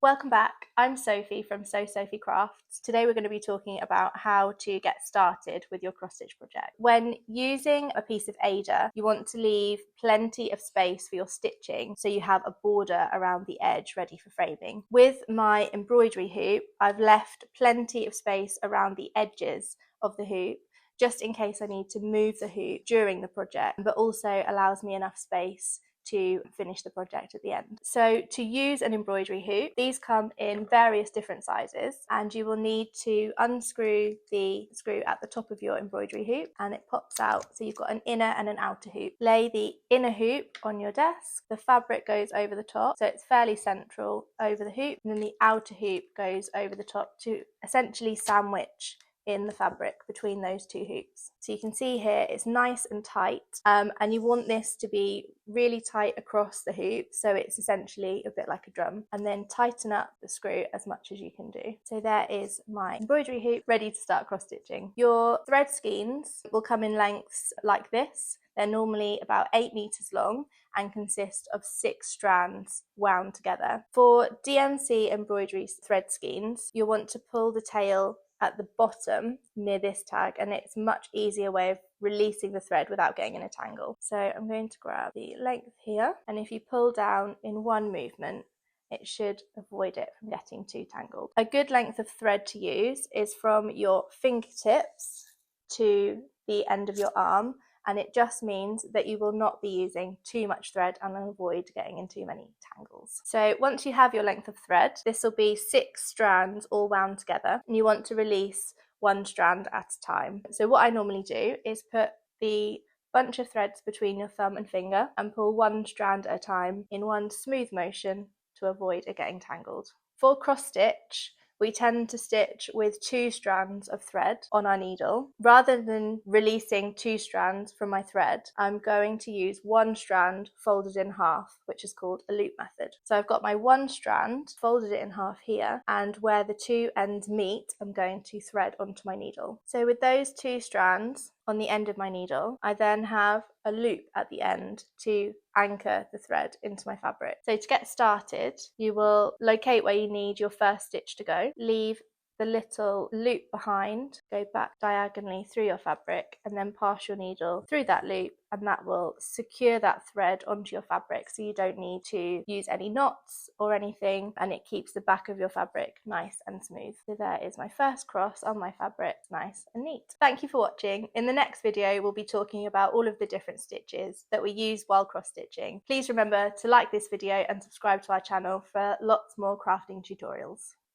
Welcome back. I'm Sophie from Sew Sophie Crafts. Today we're going to be talking about how to get started with your cross stitch project. When using a piece of Aida, you want to leave plenty of space for your stitching so you have a border around the edge ready for framing. With my embroidery hoop, I've left plenty of space around the edges of the hoop just in case I need to move the hoop during the project, but also allows me enough space to finish the project at the end. So to use an embroidery hoop, these come in various different sizes, and you will need to unscrew the screw at the top of your embroidery hoop and it pops out. So you've got an inner and an outer hoop. Lay the inner hoop on your desk, the fabric goes over the top, so it's fairly central over the hoop, and then the outer hoop goes over the top to essentially sandwich in the fabric between those two hoops. So you can see here it's nice and tight, and you want this to be really tight across the hoop so it's essentially a bit like a drum, and then tighten up the screw as much as you can do. So there is my embroidery hoop ready to start cross stitching. Your thread skeins will come in lengths like this. They're normally about 8 meters long and consist of 6 strands wound together. For DMC embroidery thread skeins, you'll want to pull the tail at the bottom near this tag, and it's a much easier way of releasing the thread without getting in a tangle. So I'm going to grab the length here, and if you pull down in one movement, it should avoid it from getting too tangled. A good length of thread to use is from your fingertips to the end of your arm, and it just means that you will not be using too much thread and avoid getting in too many tangles. So once you have your length of thread, this will be 6 strands all wound together, and you want to release 1 strand at a time. So what I normally do is put the bunch of threads between your thumb and finger and pull 1 strand at a time in one smooth motion to avoid it getting tangled. For cross stitch, we tend to stitch with 2 strands of thread on our needle. Rather than releasing 2 strands from my thread, I'm going to use 1 strand folded in half, which is called a loop method. So I've got my 1 strand, folded it in half here, and where the 2 ends meet, I'm going to thread onto my needle. So with those 2 strands on the end of my needle, I then have a loop at the end to anchor the thread into my fabric. So to get started, you will locate where you need your first stitch to go, leave the little loop behind, go back diagonally through your fabric, and then pass your needle through that loop, and that will secure that thread onto your fabric so you don't need to use any knots or anything, and it keeps the back of your fabric nice and smooth. So there is my first cross on my fabric, nice and neat. Thank you for watching. In the next video we'll be talking about all of the different stitches that we use while cross stitching. Please remember to like this video and subscribe to our channel for lots more crafting tutorials.